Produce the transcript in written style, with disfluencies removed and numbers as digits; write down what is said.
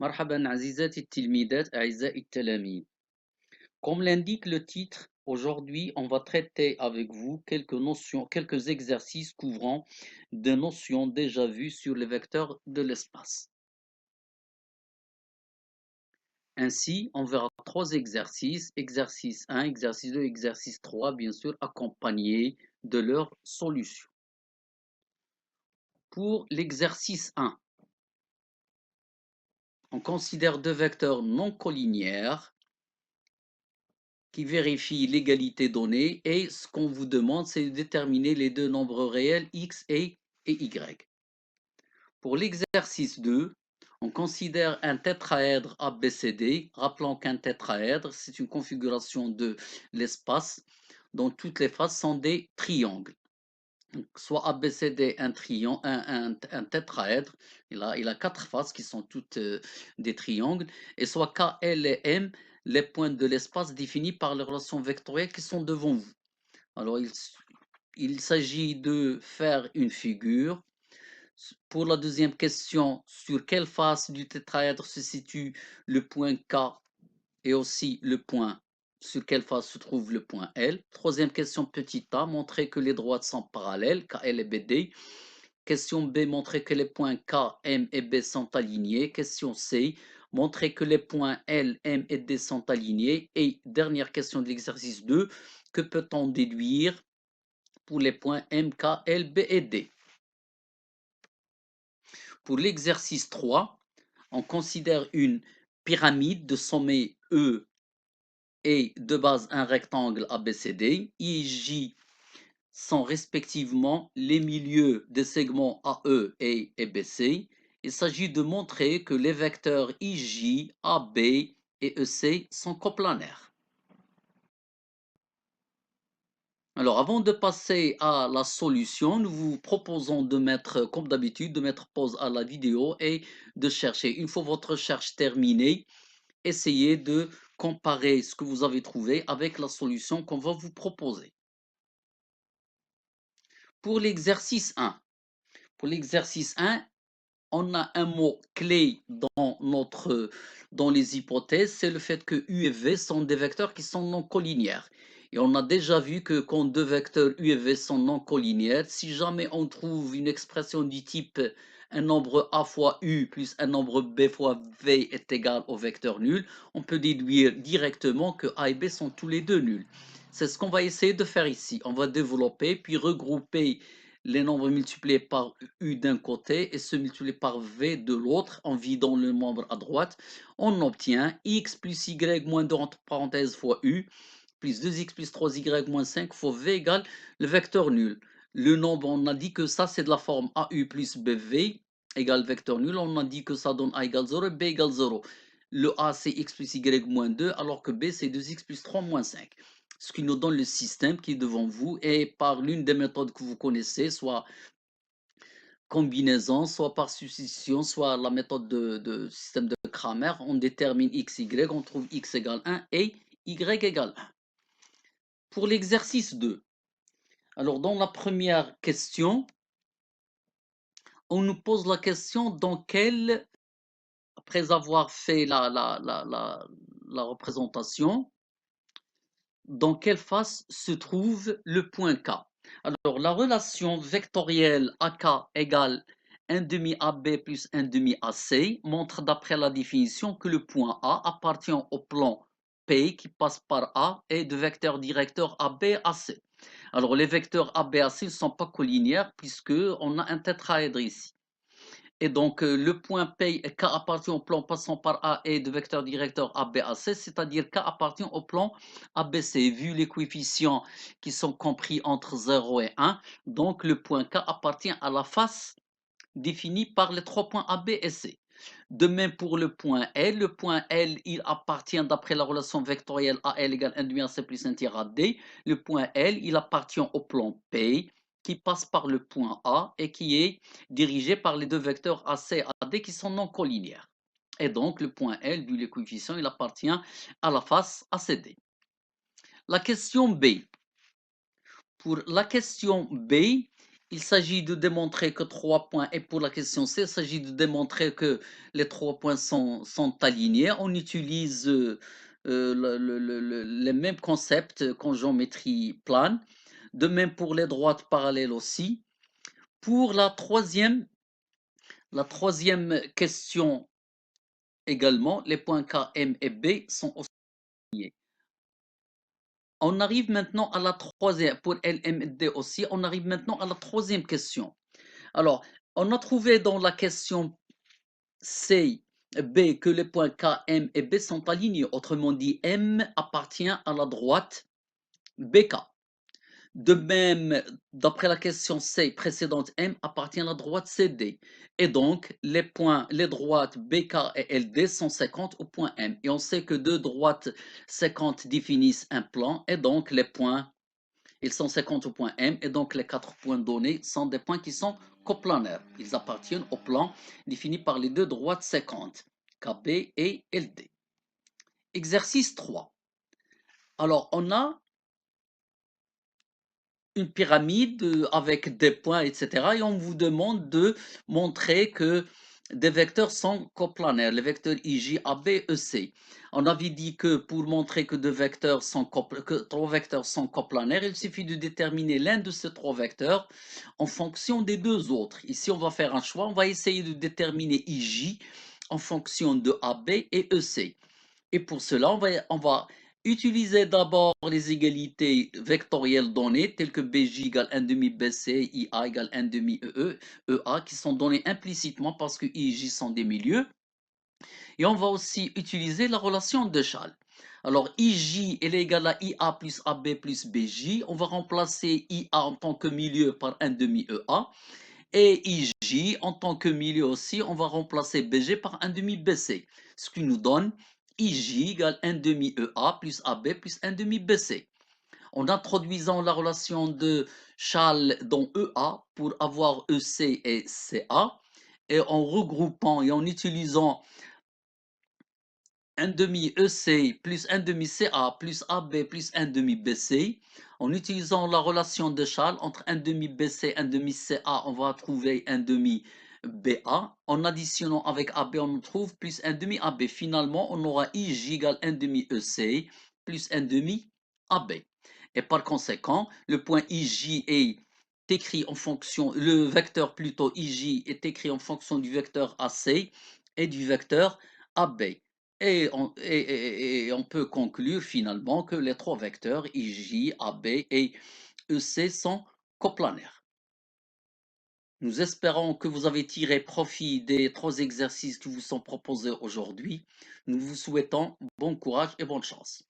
مرحبا عزيزاتي التلميذات أعزائي التلاميذ. Comme l'indique le titre, aujourd'hui on va traiter avec vous quelques notions, quelques exercices couvrant des notions déjà vues sur les vecteurs de l'espace. Ainsi, on verra trois exercices, exercice 1, exercice 2, exercice 3, bien sûr, accompagnés de leurs solutions. Pour l'exercice 1, on considère deux vecteurs non collinéaires qui vérifie l'égalité donnée et ce qu'on vous demande, c'est de déterminer les deux nombres réels x et y. Pour l'exercice 2, on considère un tétraèdre ABCD. Rappelons qu'un tétraèdre, c'est une configuration de l'espace dont toutes les faces sont des triangles. Donc, soit ABCD, un tétraèdre, il a quatre faces qui sont toutes des triangles, et soit K, L et M, les points de l'espace définis par les relations vectorielles qui sont devant vous. Alors, il s'agit de faire une figure. Pour la deuxième question, sur quelle face du tétraèdre se situe le point K et aussi le point, sur quelle face se trouve le point L. Troisième question, petit a, montrer que les droites sont parallèles, KL et BD. Question B, montrer que les points K, M et B sont alignés. Question C, montrer que les points L, M et D sont alignés. Et dernière question de l'exercice 2, que peut-on déduire pour les points M, K, L, B et D? Pour l'exercice 3, on considère une pyramide de sommet E et de base un rectangle ABCD. I et J sont respectivement les milieux des segments AE et BC. Il s'agit de montrer que les vecteurs IJ, AB et EC sont coplanaires. Alors, avant de passer à la solution, nous vous proposons de mettre, comme d'habitude, de mettre pause à la vidéo et de chercher. Une fois votre recherche terminée, essayez de comparer ce que vous avez trouvé avec la solution qu'on va vous proposer. Pour l'exercice 1, on a un mot clé dans les hypothèses, c'est le fait que U et V sont des vecteurs qui sont non collinéaires. Et on a déjà vu que quand deux vecteurs U et V sont non collinéaires, si jamais on trouve une expression du type un nombre A fois U plus un nombre B fois V est égal au vecteur nul, on peut déduire directement que A et B sont tous les deux nuls. C'est ce qu'on va essayer de faire ici. On va développer puis regrouper les nombres multipliés par U d'un côté et ceux multipliés par V de l'autre en vidant le nombre à droite. On obtient x plus y moins 2 entre parenthèses fois U plus 2x plus 3y moins 5 fois V égale le vecteur nul. Le nombre, on a dit que ça c'est de la forme AU plus BV égale vecteur nul. On a dit que ça donne A égale 0 et B égale 0. Le A c'est x plus y moins 2 alors que B c'est 2x plus 3 moins 5. Ce qui nous donne le système qui est devant vous et par l'une des méthodes que vous connaissez, soit combinaison, soit par substitution, soit la méthode de système de Cramer, on détermine x, y, on trouve x égale 1 et y égale 1. Pour l'exercice 2, alors dans la première question, on nous pose la question dans quelle, après avoir fait la représentation, dans quelle face se trouve le point K. Alors, la relation vectorielle AK égale 1 demi AB plus 1 demi AC montre d'après la définition que le point A appartient au plan P qui passe par A et de vecteur directeur AB AC. Alors, les vecteurs AB AC ne sont pas collinéaires puisque on a un tétraèdre ici. Et donc, le point P, K appartient au plan passant par A et de vecteur directeur ABAC, c'est-à-dire K appartient au plan ABC, vu les coefficients qui sont compris entre 0 et 1. Donc, le point K appartient à la face définie par les trois points AB et C. De même pour le point L, il appartient d'après la relation vectorielle AL égale 1 demi AC plus 1 tiers AD. Le point L, il appartient au plan P qui passe par le point A et qui est dirigé par les deux vecteurs AC et AD qui sont non collinéaires. Et donc le point L, vu les coefficients, il appartient à la face ACD. La question B. Pour la question B, il s'agit de démontrer que 3 points, et pour la question C, il s'agit de démontrer que les 3 points sont alignés. On utilise les mêmes concepts qu'en géométrie plane. De même pour les droites parallèles aussi. Pour la troisième question également, les points K, M et B sont aussi liés. On arrive maintenant à la troisième, pour L, M et D aussi, on arrive maintenant à la troisième question. Alors, on a trouvé dans la question C, B, que les points K, M et B sont alignés. Autrement dit, M appartient à la droite BK. De même, d'après la question C précédente, M appartient à la droite CD. Et donc, les droites BK et LD sont 50 au point M. Et on sait que deux droites 50 définissent un plan, et donc les points, ils sont 50 au point M, et donc les 4 points donnés sont des points qui sont coplanaires. Ils appartiennent au plan défini par les deux droites 50, KB et LD. Exercice 3. Alors, on a une pyramide avec des points, etc. Et on vous demande de montrer que des vecteurs sont coplanaires, les vecteurs IJ, AB, EC. On avait dit que pour montrer que trois vecteurs sont coplanaires, il suffit de déterminer l'un de ces trois vecteurs en fonction des deux autres. Ici, on va faire un choix. On va essayer de déterminer IJ en fonction de AB et EC. Et pour cela, on va utiliser d'abord les égalités vectorielles données, telles que BJ égale 1 demi BC, IA égale 1 demi EA, qui sont données implicitement parce que I et J sont des milieux. Et on va aussi utiliser la relation de Schall. Alors, IJ est égal à IA plus AB plus BJ. On va remplacer IA en tant que milieu par 1 demi EA. Et IJ, en tant que milieu aussi, on va remplacer BG par 1 demi BC. Ce qui nous donne IJ égale 1 demi EA plus AB plus 1 demi BC. En introduisant la relation de Schall dans EA pour avoir EC et CA, et en regroupant et en utilisant 1 demi EC plus 1 demi CA plus AB plus 1 demi BC. En utilisant la relation de Schall entre 1 demi BC et 1 demi CA, on va trouver 1 demi BA. En additionnant avec AB, on trouve plus 1 demi AB. Finalement, on aura IJ égale 1 demi EC plus 1 demi AB. Et par conséquent, le point IJ est écrit en fonction, le vecteur plutôt IJ est écrit en fonction du vecteur AC et du vecteur AB. Et on peut conclure finalement que les trois vecteurs IJ, AB et EC sont coplanaires. Nous espérons que vous avez tiré profit des trois exercices qui vous sont proposés aujourd'hui. Nous vous souhaitons bon courage et bonne chance.